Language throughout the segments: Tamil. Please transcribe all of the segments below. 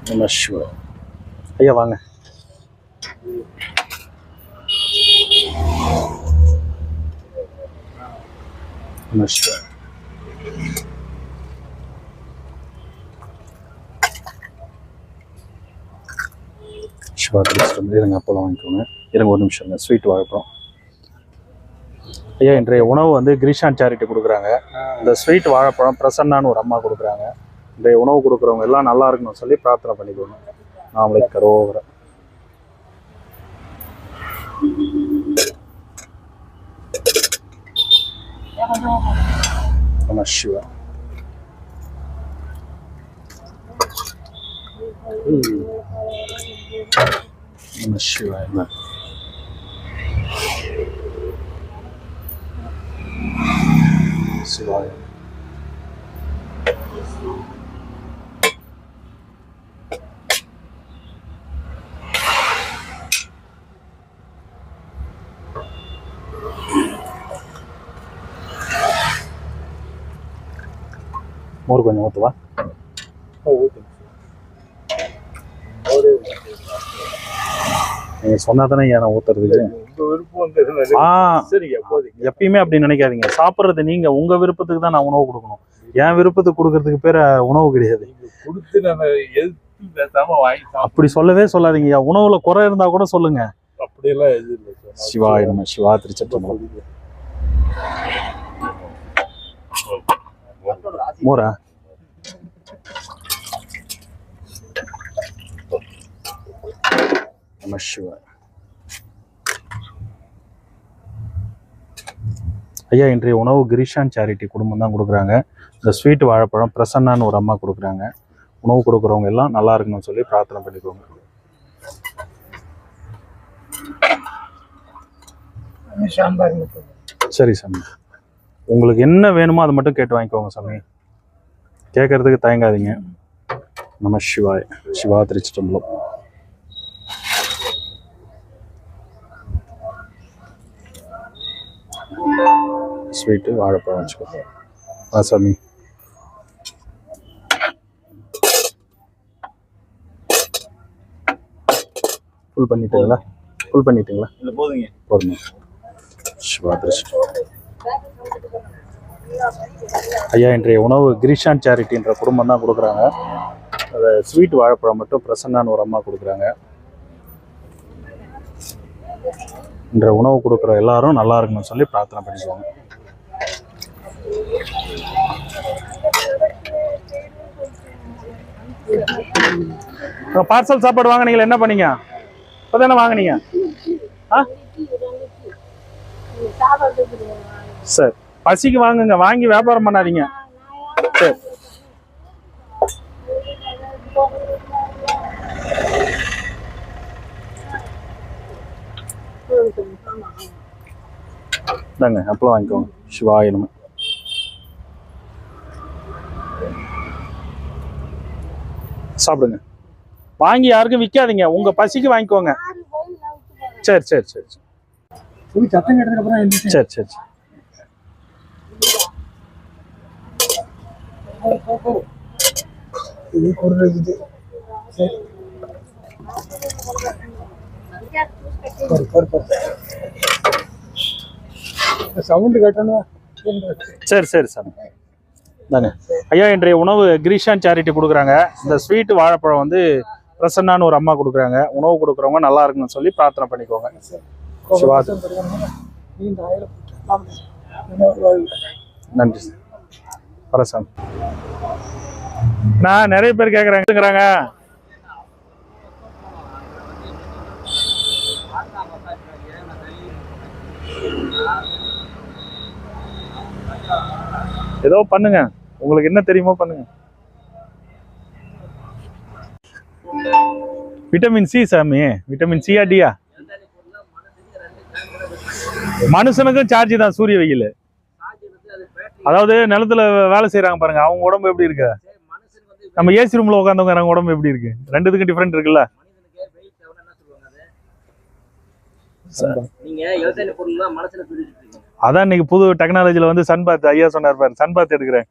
நமஸ்காரம். ஐயா வாங்க. நமஸ்காரம். சிவாதிரிஷ்டம் இருங்க, அப்போலாம் வாங்கிக்கோங்க. இருங்க ஒரு நிமிஷம். ஸ்வீட் வாழைப்பழம். ஐயா இன்றைய உணவு வந்து கிரீஷான் சேரிட்டி கொடுக்குறாங்க. இந்த ஸ்வீட் வாழைப்பழம் பிரசன்னான்னு ஒரு அம்மா கொடுக்குறாங்க. இன்றைய உணவு கொடுக்குறவங்க எல்லாம் நல்லா இருக்கணும்னு சொல்லி பிரார்த்தனை பண்ணிக்கோங்க. நாமளே கரோவர நம சிவா. நம சிவாய. சிவாய. மோர் கொஞ்சம் ஊற்றுவா. நீங்க சொன்னா தானே ஏன் ஊத்துறதுக்கு. எப்பயுமே அப்படி நினைக்காதீங்க. சாப்பிட்றது நீங்க உங்க விருப்பத்துக்கு தான் நான் உணவு கொடுக்கணும். என் விருப்பத்துக்கு கொடுக்கறதுக்கு பேர் உணவு கிடையாது. அப்படி சொல்லவே சொல்லாதீங்க. உணவுல குறை இருந்தா கூட சொல்லுங்க. அப்படியெல்லாம் எதுவும் இல்லை. சிவாய நம. சிவா திருச்செந்தூர். மோரா நம சிவாய. ஐயா இன்றைய உணவு கிரீஷான் சேரிட்டி குடும்பம் தான் கொடுக்குறாங்க. இந்த ஸ்வீட் வாழைப்பழம் பிரசன்னான்னு ஒரு அம்மா கொடுக்குறாங்க. உணவு கொடுக்குறவங்க எல்லாம் நல்லா இருக்கணும்னு சொல்லி பிரார்த்தனை பண்ணிக்கோங்க. சரி சாமி, உங்களுக்கு என்ன வேணுமோ அதை மட்டும் கேட்டு வாங்கிக்கோங்க சாமி. கேட்கறதுக்கு தயங்காதீங்க. நம சிவாய. சிவா திருச்சிட்டம்பலம். ஸ்வீட்டு வாழைப்பழம் வச்சுக்கோ. சாமி ஃபுல் பண்ணிட்டீங்களா? ஃபுல் பண்ணிட்டீங்களா? இல்லை போதுங்க. போதுங்க. சிவா திருச்சிட்டம்பலம். ஐயா இன்றைய உணவு கிரீஷான் சேரிட்டின்ற குடும்பம் தான் கொடுக்குறாங்க. அதை ஸ்வீட் வாழைப்பழம் மட்டும் பிரசன்னான்னு ஒரு அம்மா கொடுக்குறாங்க. இன்றைய உணவு கொடுக்குற எல்லாரும் நல்லா இருக்கணும்னு சொல்லி பிரார்த்தனை பண்ணிக்குவாங்க. பார்சல் சாப்பாடு வாங்கினீங்களா? என்ன பண்ணீங்க? இப்பதானே வாங்கினீங்க? சரி, பசிக்கு வாங்குங்க, வாங்கி வியாபாரம் பண்ணாதீங்க. சரி. தாங்க அப்பளம் வாங்கிக்கோங்க. சிவாய நம. சாப்பிடுங்க. வாங்கி யாருக்கும் விற்காதீங்க, உங்க பசிக்கு வாங்கிக்கோங்க. சரி சரி சரி சரி சரி சரி. சரி சரி சார். தாங்க ஐயா இன்றைய உணவு கிரீஷான் சேரிட்டி கொடுக்குறாங்க. இந்த ஸ்வீட் வாழைப்பழம் வந்து பிரசன்னான்னு ஒரு அம்மா கொடுக்குறாங்க. உணவு கொடுக்குறவங்க நல்லா இருக்குன்னு சொல்லி பிரார்த்தனை பண்ணிக்கோங்க. சிவா. நன்றி சார். வரசாமி. நான் நிறைய பேர் கேட்குறாங்க. ஏதோ பண்ணுங்க, உங்களுக்கு என்ன தெரியுமோ பண்ணுங்க. விட்டமின் சி சாமி. விட்டமின் சியா டியா? மனுஷனுக்கும் சார்ஜ் தான். சூரிய வெயில், அதாவது நிலத்துல வேலை செய்யறாங்க பாருங்க, அவங்க உடம்பு எப்படி இருக்கு? நம்ம ஏசி ரூம்ல உட்காந்தவங்க உடம்பு எப்படி இருக்கு? ரெண்டுத்துக்கும் டிஃபரெண்ட் இருக்குல்ல. அதான் இன்னைக்கு புது டெக்னாலஜில வந்து சன் பாத் ஐயா சொன்னார் பாரு, சன் பாத் எடுக்கிறேன்.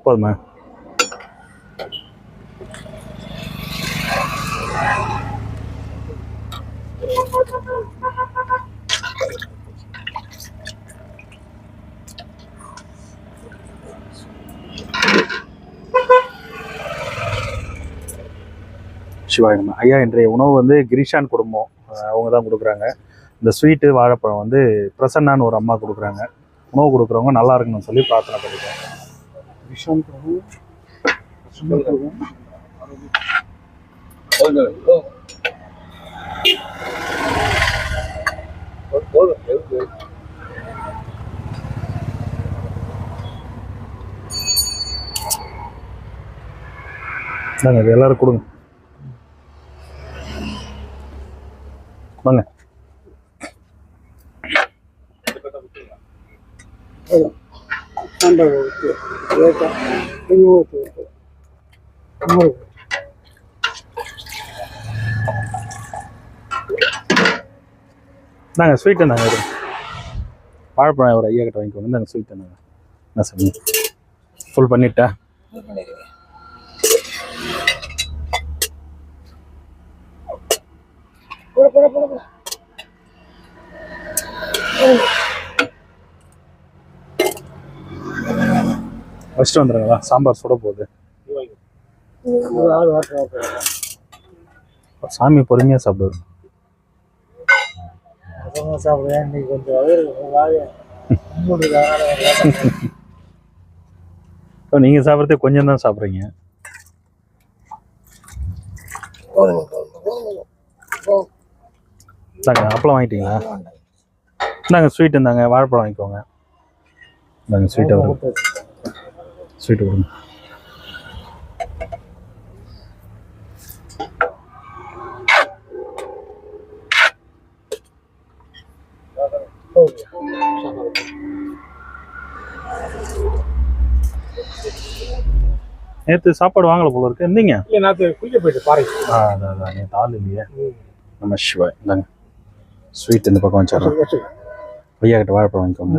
போதுமா? சிவாயினம் ஐயா, இன்றைய உணவு வந்து கிரிஷான் குடும்பம் அவங்க தான் கொடுக்குறாங்க. இந்த ஸ்வீட்டு வாழைப்பழம் வந்து பிரசன்னான்னு ஒரு அம்மா கொடுக்குறாங்க. உணவு கொடுக்குறவங்க நல்லா இருக்குன்னு சொல்லி பிரார்த்தனை பண்ணிக்கிறேன். இது எல்லாரும் கொடுங்க வாங்க. நாங்கள் ஸ்வீட் தாங்க வாழைப்பழம் ஒரு ஐயா கிட்ட வாங்கிக்கோங்க. நாங்கள் ஸ்வீட் தாங்க. என்ன சொல்லுங்க, ஃபுல் பண்ணிட்டா? வச்சுட்டு வந்துடுங்களா? சாம்பார் சுட போகுது. சாமி பொறுமையாக சாப்பிடுது. நீங்க சாப்பிட்றதே கொஞ்சம் தான் சாப்பிட்றீங்க. அப்பளம் வாங்கிட்டீங்களா? நாங்கள் ஸ்வீட் இருந்தாங்க, வாழைப்பழம் வாங்கிக்கோங்க. நாங்கள் ஸ்வீட்டை வரும், ஸ்வீட்டு கொடுங்க. நேற்று சாப்பாடு வாங்கல போல இருக்கு. இருந்தீங்க? குளிக்க போயிட்டு பாருங்க. அதான் நேற்று ஆள் இல்லையே. நம்ம சிவாய் இந்தாங்க ஸ்வீட் இந்த பக்கம் வச்சிடறோம். ஐயா கிட்ட வாழைப்பழம் வாங்கிக்கோங்க.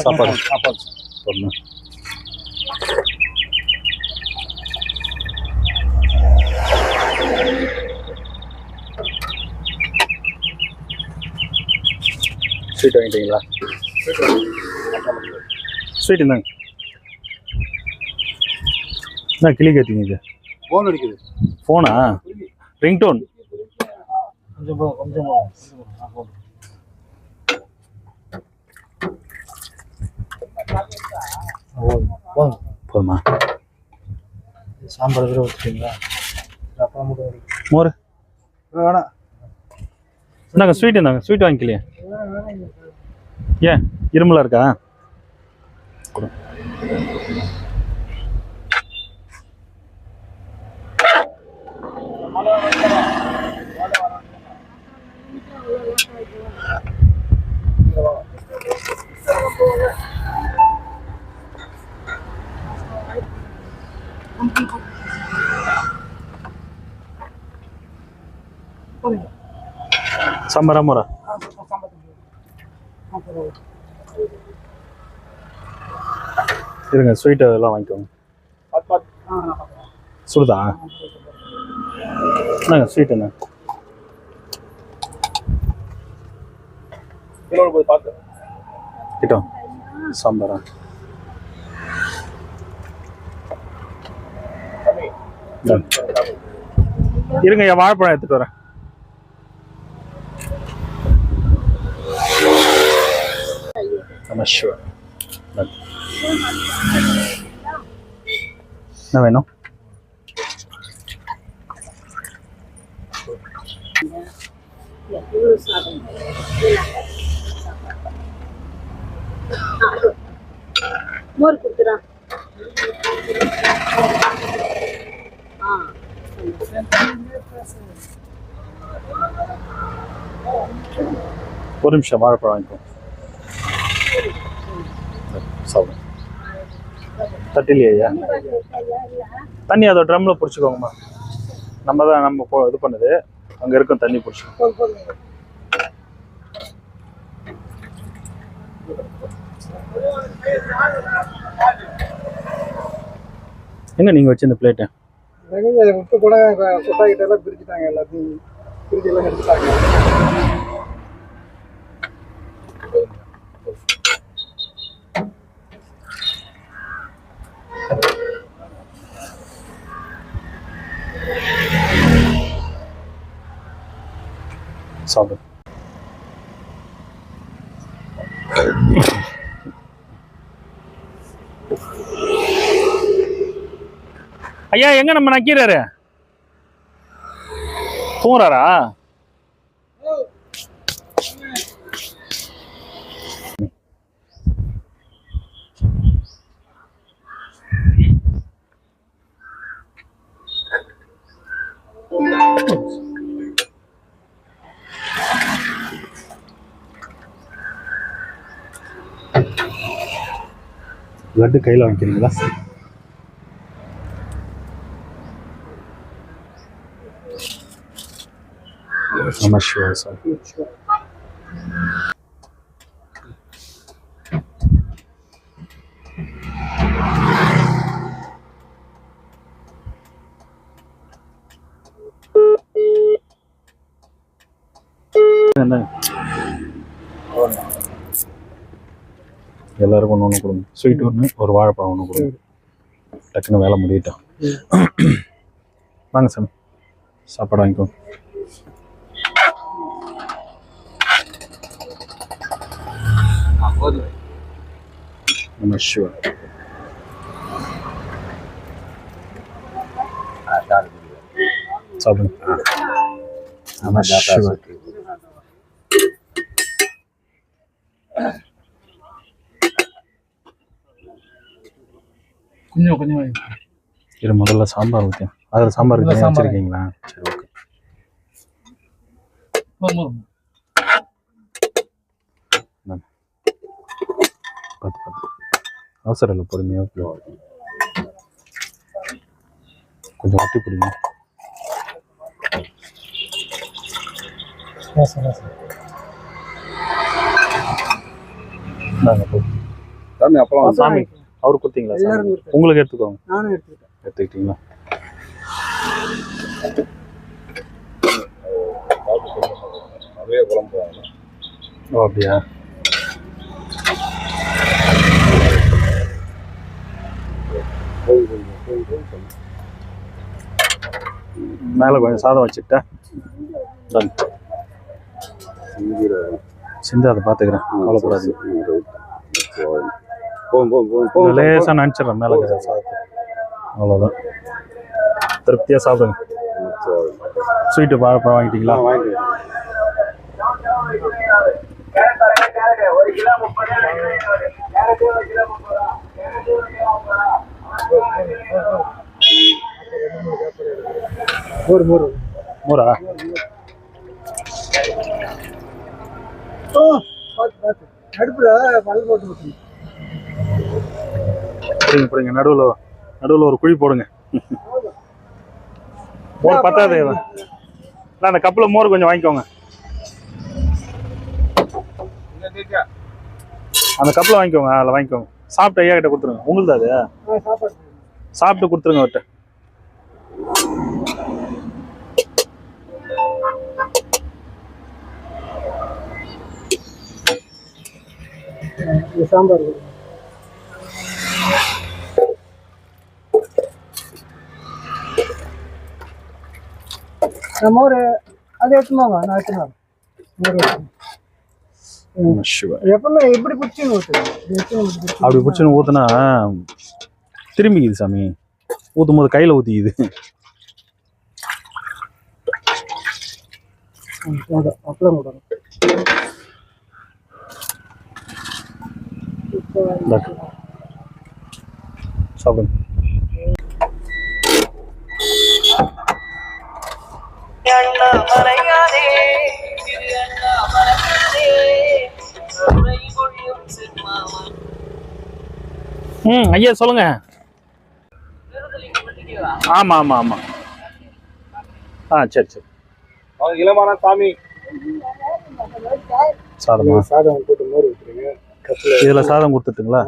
சாப்பாடு போடணும். ஸ்வீட் வாங்கிட்டீங்களா? ஸ்வீட் இருந்தாங்க. என்ன கிளி கட்டிங்க? இது ஃபோன் அடிக்குது. ஃபோனா? ரிங்டோன். போதுமா? சாம்பார் வச்சுட்டீங்களா? மோர் வேணாம். நாங்கள் ஸ்வீட் இருந்தாங்க. ஸ்வீட் வாங்கிக்கலையே. ஏன் இருமலா இருக்கா? சாம்பாரா மோரா? இருங்க, ஸ்வீட் எல்லாம் வாங்கிக்கோங்க. சுடுதா? என்னங்க ஸ்வீட் என்ன கிட்டோம்? சாம்பாரா? இருங்க, என் வாழைப்பழம் எடுத்துட்டு வரேன். என்ன வேணும்? மோர் குடுத்துறா. ஒரு நிமிஷம் வாழைப்பழம் வாங்கிக்கோ. சாப்பிடுங்க. தட்டிலையா தண்ணி அதை ட்ரம்மில் பிடிச்சிக்கோங்கம்மா. நம்ம தான் நம்ம இது பண்ணுது, அங்கே இருக்கும் தண்ணி பிடிச்சிக்கோ. எங்க நீங்கள் வச்சு இந்த பிளேட்டை விட்டு கூட கொட்டாக்கிட்ட எல்லாம் பிரிச்சுட்டாங்க, எல்லாத்தையும் பிரிச்சு எல்லாம் எடுத்துட்டாங்க. சாப்பிடு. ஐயா எங்க நம்ம நக்கீராரு தூங்குறாரா? லட்டு கையில் வாங்கிக்கிறீங்களா? I'm not sure. So. எல்லாருக்கும் ஒன்று கொடுங்க. ஸ்வீட் ஒன்று, ஒரு வாழைப்பழம் ஒன்று கொடுங்க. டக்குன்னு வேலை முடியட்டும். வாங்க சாமி, சாப்பாடு வாங்கிக்கோ. I'm sure. சாப்பிடுங்க. I'm sure. கொஞ்சம் கொஞ்சம் இது முதல்ல சாம்பார் ஊற்றி அதில் சாம்பார் வச்சுருக்கீங்களா? சரி, ஓகே. பார்த்து அவசரம் இல்லை, பொறுமையாக கொஞ்சம் ஒட்டி பிடிங்க. அப்பலாம் சாமி அவரு கொடுத்தீங்களா? உங்களுக்கு எடுத்துக்கோங்க. நானும் எடுத்துக்கிட்டீங்களா? ஓ அப்படியா? மேலே கொஞ்சம் சாதம் வச்சுட்டேன். சிந்து அதை பார்த்துக்கிறேன், கவலைப்படாது. லேசாக நினச்சிட்றேன் மேலே சாதத்தை, அவ்வளோதான். திருப்தியாக சாப்பிடுங்க. ஸ்வீட்டு வாழைப்பழம் வாங்கிட்டீங்களா? மூரா? புரியுங்க. நடுவில் ஒரு குழி போடுங்க. மோர் பத்தாது, அந்த கப்பில் மோர் கொஞ்சம் வாங்கிக்கோங்க. அந்த கப்பில் வாங்கிக்கோங்க, அதில் வாங்கிக்கோங்க. சாப்பிட்டு ஐயா கிட்ட கொடுத்துருங்க. உங்களுக்கு அது சாப்பிட்டு கொடுத்துருங்க அவர்கிட்ட. சாம்பார் மோர் அது எடுத்துமாங்க, நான் எடுத்துனாங்க. எப்பவுமே எப்படி பிடிச்சின்னு ஊற்றுங்க. அப்படி பிடிச்சின்னு ஊற்றுனா திரும்பிக்குது சாமி. ஊற்றும் போது கையில் ஊற்றிக்குது. அப்பளம் கூட சாப்பிடுங்க. ம் ஐயா சொல்லுங்க. ஆமாம் ஆமாம் ஆமாம். சரி சரி. இளமான சாமி சாதமா? சாதம் போட்டு மோர் ஊற்றுறீங்க. இதில் சாதம் கொடுத்துட்டுங்களா?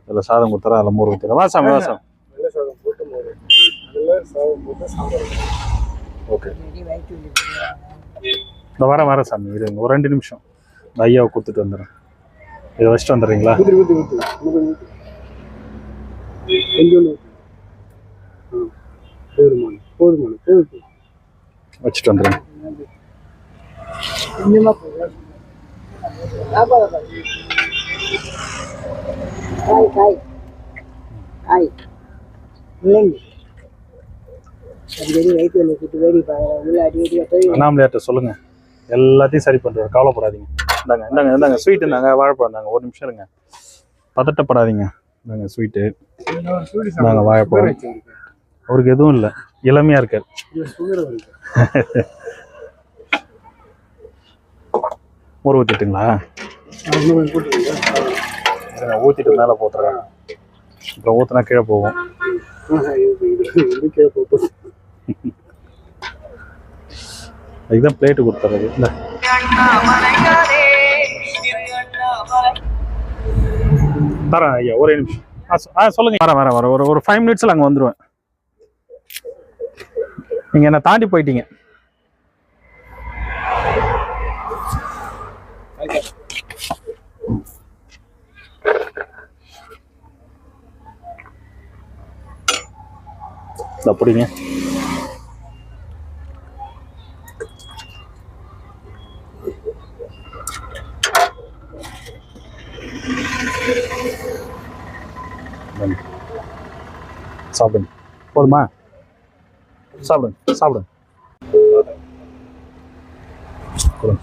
இதில் சாதம் கொடுத்துறா, அதில் மோர் ஊற்றிடும். வாசம் வாசம். வெள்ளை சாதம் போட்டு மோர், அதில் சாதம் போட்டு சாம்பார். ஓகே, இந்த வர சாமி இது ஒரு 2 நிமிஷம் இந்த ஐயாவை கொடுத்துட்டு வந்துடுறேன். இதை வச்சுட்டு வந்துடுறீங்களா? வச்சுட்டு வந்துடுறேன். அண்ணாமலையார்ட்ட சொல்லுங்க, எல்லாத்தையும் சரி பண்ணுறாரு, கவலைப்படாதீங்க. இந்தாங்க இந்தாங்க இந்தாங்க ஸ்வீட், இருந்தாங்க வாழைப்பழம் இருந்தாங்க. ஒரு நிமிஷம் இருங்க, பதட்டப்படாதீங்க. இந்தாங்க ஸ்வீட்டு, இந்தாங்க வாழைப்பழம். அவருக்கு எதுவும் இல்லை, இளமையா இருக்காரு. மோர் ஊற்றிட்டுங்களா? ஊற்றிட்டு மேலே போட்டுறேன், அப்புறம் ஊற்றினா கீழே போகும். அதுதான் பிளேட்டு கொடுத்துறது. இல்லை தரேன் ஐயா, ஒரே நிமிஷம். சொல்லுங்க. வர ஒரு 5 மினிட்ஸில் அங்கே வந்துடுவேன். நீங்கள் என்ன தாண்டி போயிட்டீங்க. அப்படிங்க சாப்பிடுங்க. போதுமா? சாப்பிடுங்க சாப்பிடுங்க. கொடுங்க.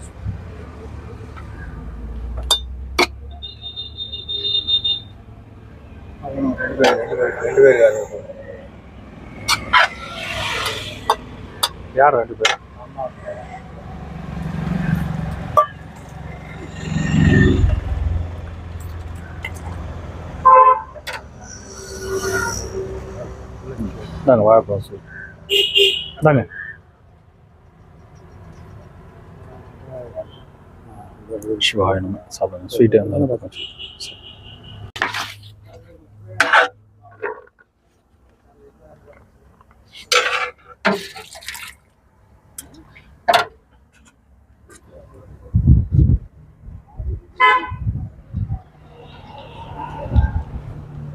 யார் 2 பேர்? தாங்க வாழைப்பழம் ஸ்வீட் தாங்க. சிவாய நம்ம சாப்பிடுங்க. ஸ்வீட்டு இருந்தாலும் பார்க்க.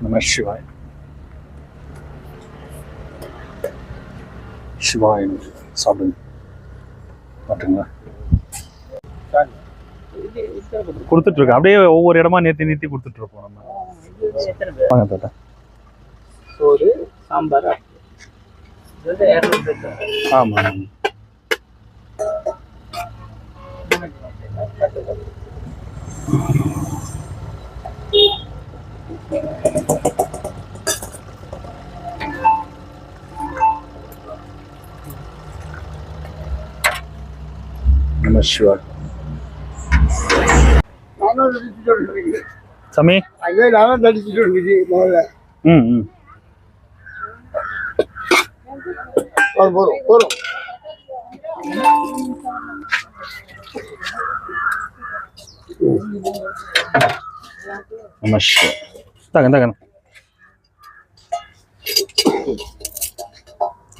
நம சிவாய். சிவாய் சாப்பிடுங்க. பார்த்துங்களா? கொடுத்துட்டு இருக்கோம், அப்படியே ஒவ்வொரு இடமா நிறுத்தி கொடுத்துட்டு இருப்போம் நம்ம. வாங்க தாத்தா. சோறு சாம்பார். ஆமாம். நம சிவாய். சாமி அங்கே நானும் தடிச்சுட்டு இருந்துச்சு முதல்ல. போதும். நம சிவாய். தாங்க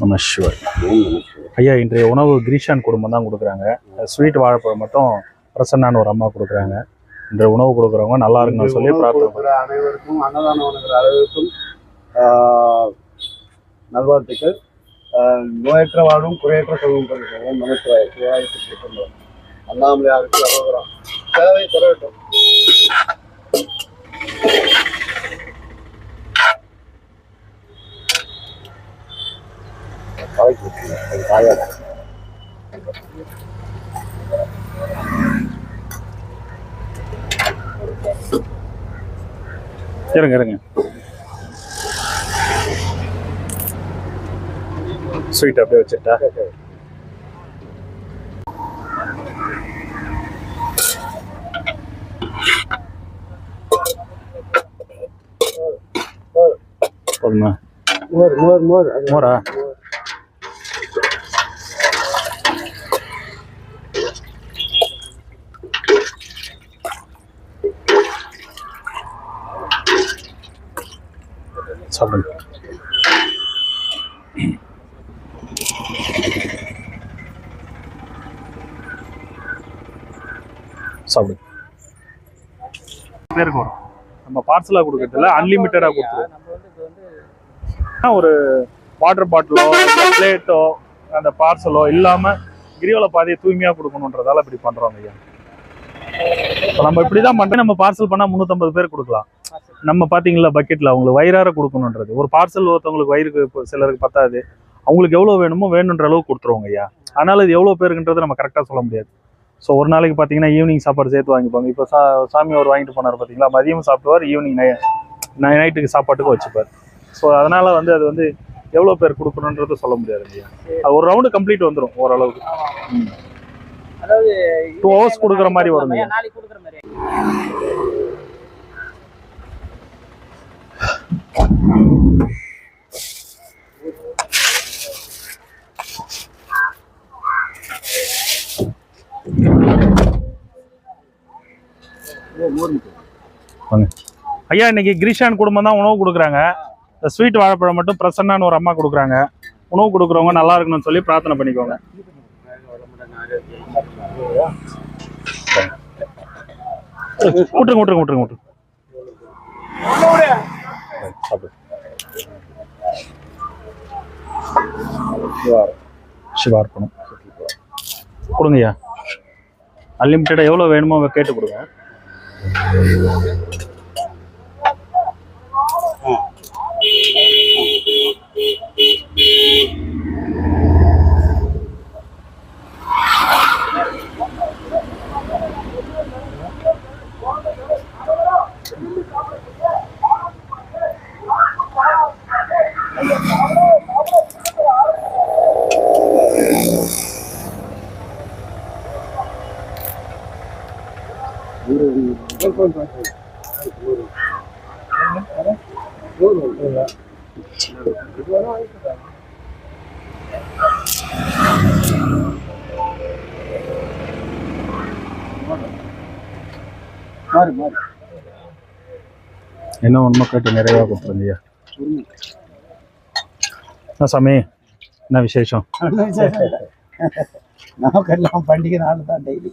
நம சிவாய். ஐயா, இன்றைய உணவு கிரீஷான் குடும்பம் தான் கொடுக்குறாங்க. ஸ்வீட் வாழைப்பழம் மட்டும் பிரசன்னான்னு ஒரு அம்மா கொடுக்குறாங்க. இன்றைய உணவு கொடுக்குறவங்க நல்லா இருக்குன்னு சொல்லி பிரார்த்தனை. அனைவருக்கும் அன்னதானம் வழங்குகிற அனைவருக்கும் நல்வாழ்த்துக்கள். நோயற்ற வாழ்வும் குறையற்ற செல்வம் பெறுகிறோம். நமச்சிவாய. அண்ணாமலையாருக்கு அரோகரா. சேவை பெறட்டும். இருங்க ஸ்வீட் அப்படியே வச்சுட்டா. போதுமா? மோர் மோர் மோர் மோரா? சாப்பிடுங்க. சாப்பிடுங்க. பேருக்கு வரும். நம்ம பார்சலாக கொடுக்கறதுல அன்லிமிட்டடாக கொடுத்துருவோம். ஒரு வாட்டர் பாட்டிலோ பிளேட்டோ அந்த பார்சலோ இல்லாமல் கிரிவல பாதையை தூய்மையாக கொடுக்கணுன்றதால இப்படி பண்ணுறோம் ஐயா. இப்போ நம்ம இப்படி தான் பண்ணுறோம். நம்ம பார்சல் பண்ணால் 350 பேர் கொடுக்கலாம். நம்ம பார்த்தீங்களா பக்கெட்டில் அவங்களுக்கு வயிறார கொடுக்கணுன்றது. ஒரு பார்சல் ஒருத்தவங்களுக்கு வயிறுக்கு இப்போ சிலருக்கு பத்தாது. அவங்களுக்கு எவ்வளோ வேணுமோ வேணுன்ற அளவுக்கு கொடுத்துருவோங்க ஐயா. அதனால் இது எவ்வளோ பேருக்குன்றது நம்ம கரெக்டாக சொல்ல முடியாது. ஸோ ஒரு நாளைக்கு பார்த்தீங்கன்னா ஈவினிங் சாப்பாடு சேர்த்து வாங்கிப்பாங்க. இப்போ சாமி அவர் வாங்கிட்டு போனார் பார்த்தீங்களா, மதியம் சாப்பிடுவார், ஈவினிங் நைட்டுக்கு சாப்பாட்டுக்கு வச்சுப்பார். ஸோ அதனால் அது எவ்வளோ பேர் கொடுக்கணுன்றது சொல்ல முடியாது இல்லையா. அது ஒரு ரவுண்டு கம்ப்ளீட் வந்துடும் ஓரளவுக்கு. அதாவது 2 hours கொடுக்குற மாதிரி வரும். நாளைக்கு கொடுக்குற மாதிரி. ஐயா இன்னைக்கு கிரீஷான் குடும்பம் தான் உணவு கொடுக்குறாங்க. இந்த ஸ்வீட் வாழைப்பழம் மட்டும் பிரசன்னான்னு ஒரு அம்மா கொடுக்குறாங்க. உணவு கொடுக்குறவங்க நல்லா இருக்கணும்னு சொல்லி பிரார்த்தனை பண்ணிக்கோங்க. விட்டுருங்க விட்டுருங்க விட்டுருங்க விட்டுருங்க. சிவார்ப்பணம் கொடுங்கய்யா. அன்லிமிட்டடா எவ்வளோ வேணுமோ கேட்டு கொடுங்க. என்ன ஒன்றுமா கேட்டு நிறைவா கொடுத்துருந்தியா? என்ன சாமி, என்ன விசேஷம்? நமக்கெல்லாம் பண்டிகை நாள் தான் டெய்லி.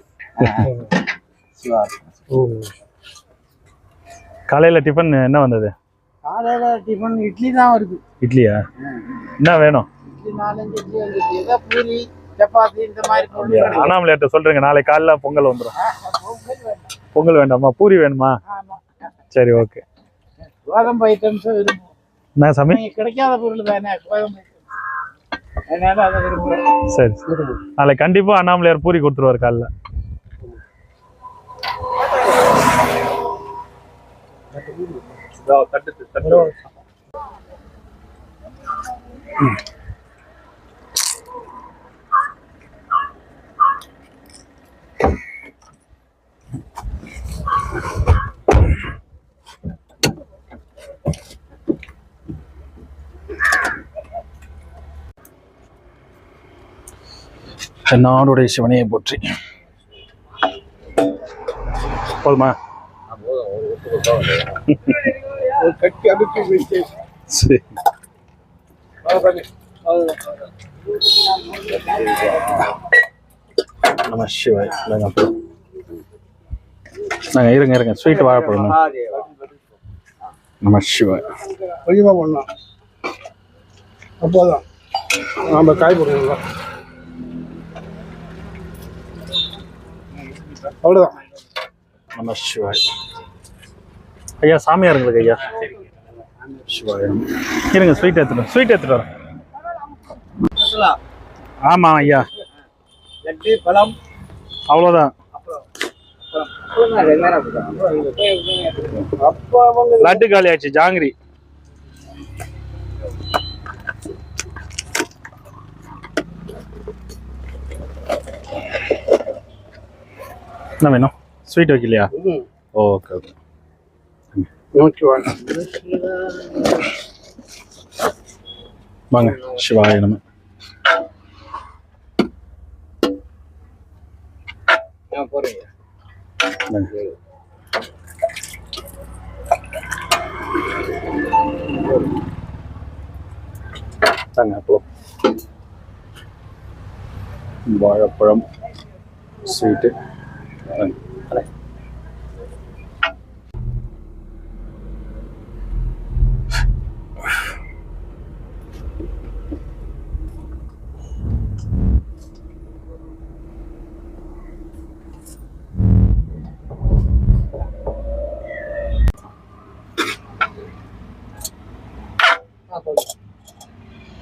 காலையில டிஃபன் என்ன வந்தது? காலையில டிஃபன் இட்லி தான் வருது. இட்லியா? என்ன வேணும்? இட்லி 4-5 இட்லி வந்து ஏதோ பூரி சப்பாத்தி இந்த மாதிரி. அண்ணாமலையார்ட்ட சொல்றீங்க நாளைக்கு காலைல பொங்கல் வந்துடும். பொங்கல் வேண்டாமா, பூரி வேணுமா? சரி ஓகே. கோதம்பு ஐட்டம்ஸ் விரும்பும். என்ன சாமி? கிடைக்காத பொருள் தானே கோதம்பு ஐட்டம், அதனால அதை விரும்புகிறேன். சரி நாளைக்கு கண்டிப்பா அண்ணாமலையார் பூரி கொடுத்துருவாரு காலைல. நாடுடைய சிவனையை போற்றி. போதுமா? கட்டி அனுப்பி சரி. நம சிவாய். நாங்கள் இருங்க ஸ்வீட் வாழைப்பழம். நம சிவாய். கொஞ்சமாக பண்ணலாம், அப்போதான் நம்ம காய் போடுறோம். அவ்வளோதான். நம சிவாய். ஐயா சாமியாருங்களுக்கு ஐயா சிவாயம். இருங்க ஸ்வீட் எடுத்துட்டு வரேன். ஆமா ஐயா, லட்டு பழம் அவ்வளோதான். லட்டு காலி ஆச்சு. ஜாங்கிரி என்ன வேணும்? ஸ்வீட் வைக்கலையா? Okay okay. வாங்க சிவாய நம்ம போறீங்க. தாங்க அப்போ வாழைப்பழம் ஸ்வீட்டு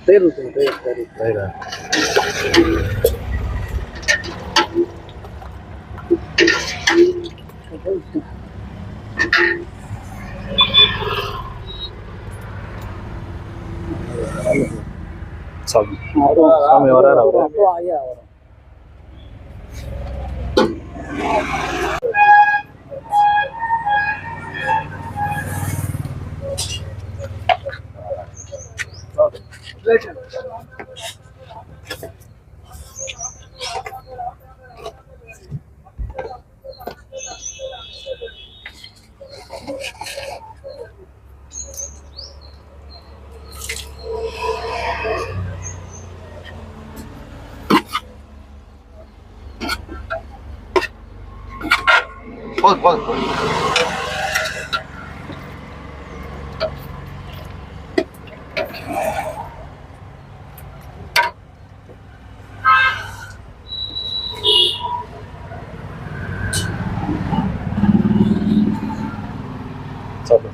தயிர் ஊற்றுங்க, தயிர். சாமி சாமி வராரு அவரு. ஐயா வரும். போதும். சாப்பிடு.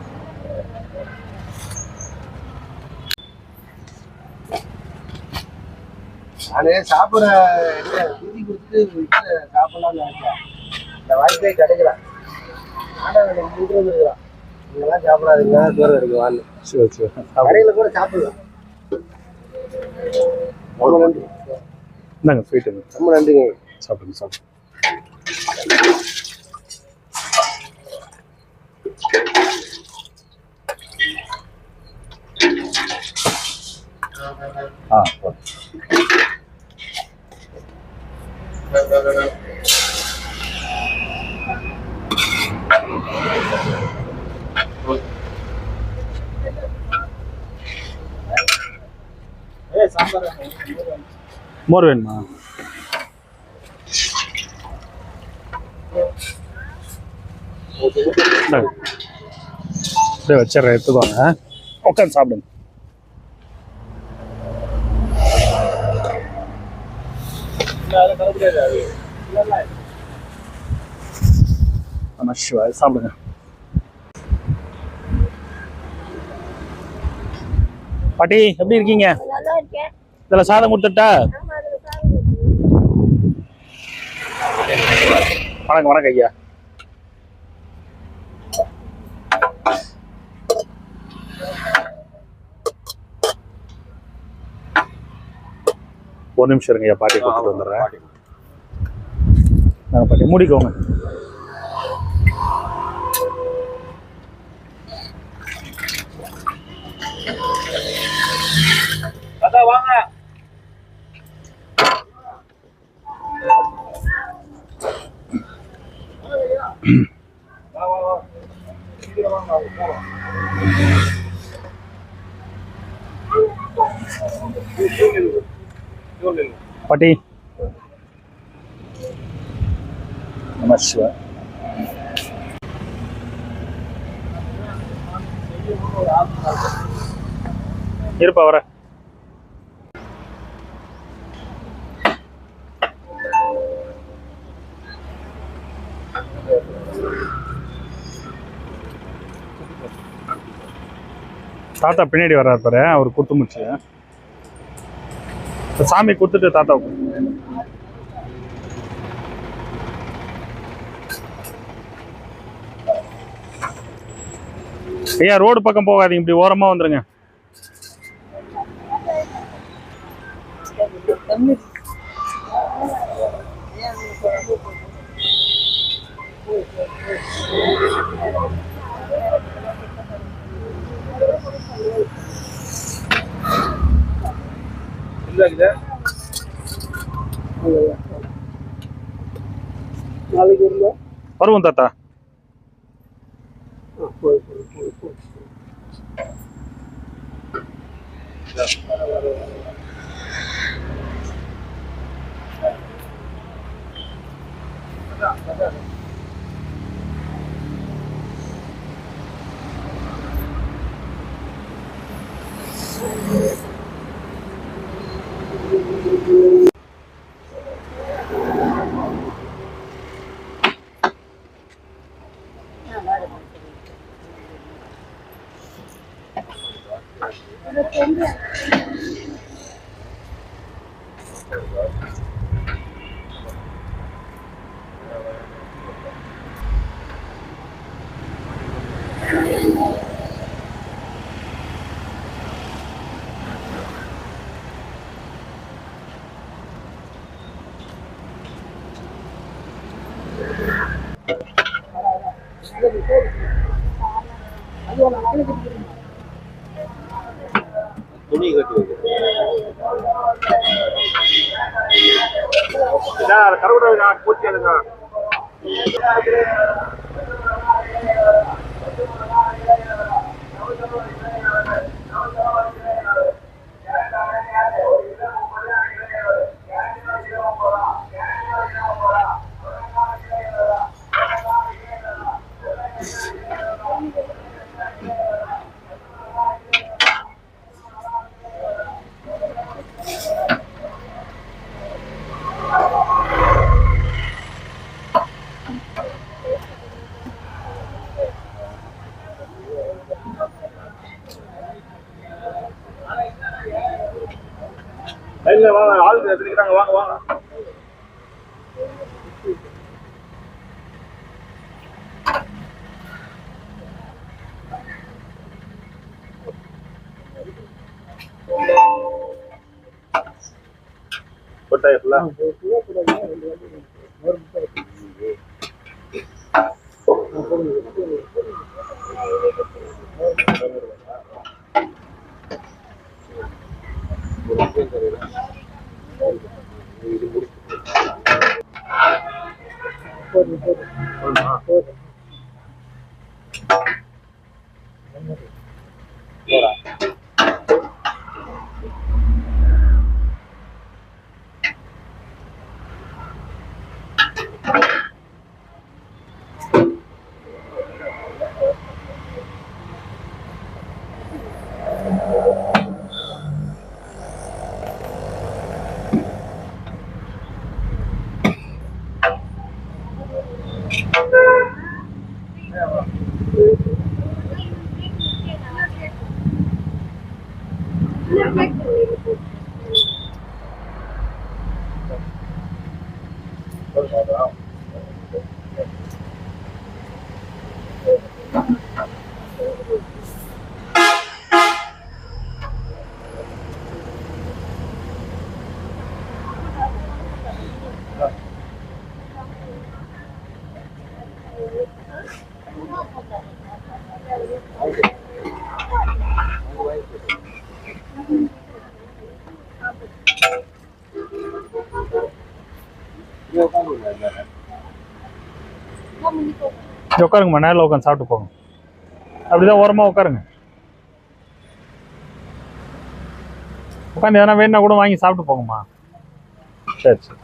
நானே சாப்பிட குதி கொடுத்து சாப்பிடலாம்னு நினைச்சேன். இந்த வாய்ப்பே கிடைக்கல. ஆனால் எனக்கு கொடுக்குறது இருக்கிறான். நீங்களாம் சாப்பிடாதீங்க, தூரம் இருக்கு வாழ். சரி சரி கடையில் கூட சாப்பிடலாம். ரொம்ப நன்றி. இந்தாங்க ஸ்வீட்டு ரொம்ப நன்றிங்க. சாப்பிடுங்க சாப்பிடுங்க. சாம்பார் மோர் வேணுமா? அப்படியே வச்சிடுறேன், எடுத்துக்கோங்க, உட்காந்து சாப்பிடுங்க. ஆமா சிவா சாப்பிடுங்க. பாட்டி எப்படி இருக்கீங்க? நல்லா இருக்கேன். இதில் சாதம் கொடுத்துட்டா? ஆமா, அதுல சாதம் இருக்கு. வணக்கம் வணக்கம் ஐயா. ஒரு நிமிஷம் இருங்க ஐயா, பாட்டி கொடுத்துட்டு வந்துடுறேன். நாங்கள் பாட்டி மூடிக்கோங்க. அதான் வாங்க. பாட்டி நம சிவா. இருப்பா வர. தாத்தா பின்னாடி வர்றாரு பாரு, அவர் கொடுத்து முடிச்சு சாமி கொடுத்துட்டு தாத்தாவுக்கு. ஐயா ரோடு பக்கம் போகாதீங்க, இப்படி ஓரமா வந்துருங்க. நாளைக்கு இருந்தா வருவோம் தாத்தா. போய் துணி கட்டி கருவிடா பூச்சி எடுங்க. வாங்க ஆள் எடுத்துக்கிறாங்க. வாங்க வாங்க. கொட்டாய் ஃபுல்லா உட்காருங்கம்மா, நேரில் உட்காந்து சாப்பிட்டு போங்க. அப்படிதான் ஓரமாக உட்காருங்க. உட்காந்து எதனா வேணுன்னா கூட வாங்கி சாப்பிட்டு போங்கம்மா. சரி சரி.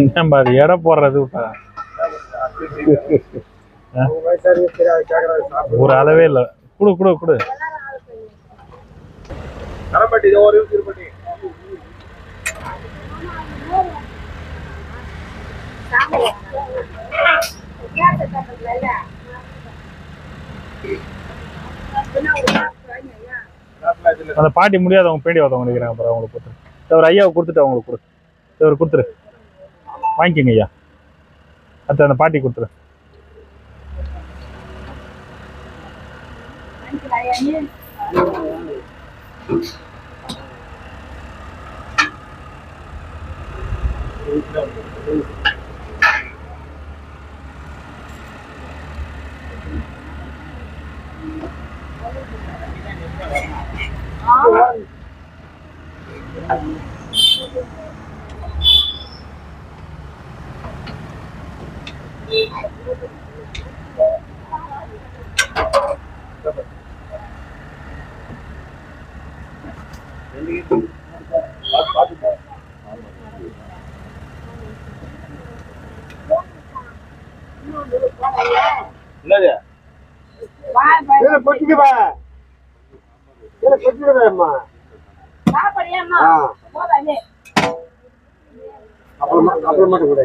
என்னம்பா அது எடை போடுறது ஒரு அளவே இல்லை. குடு குடு குடு. கரப்பட்டி இது ஒரு திருப்பட்டி அந்த பாட்டி முடியாதவங்க பேண்டி வரவங்க நினைக்கிறாங்க. அப்புறம் அவங்களுக்கு கொடுத்துரு. ஒரு ஐயாவை கொடுத்துட்டு அவங்களுக்கு கொடு. ஒரு கொடுத்துரு. வாங்கிக்கோங்க ஐயா. அடுத்து அந்த பாட்டி கொடுத்துரு. பொட்டிக்குப்பா பொட்டிடுவேம்மா அப்புறம் மட்டும் கூட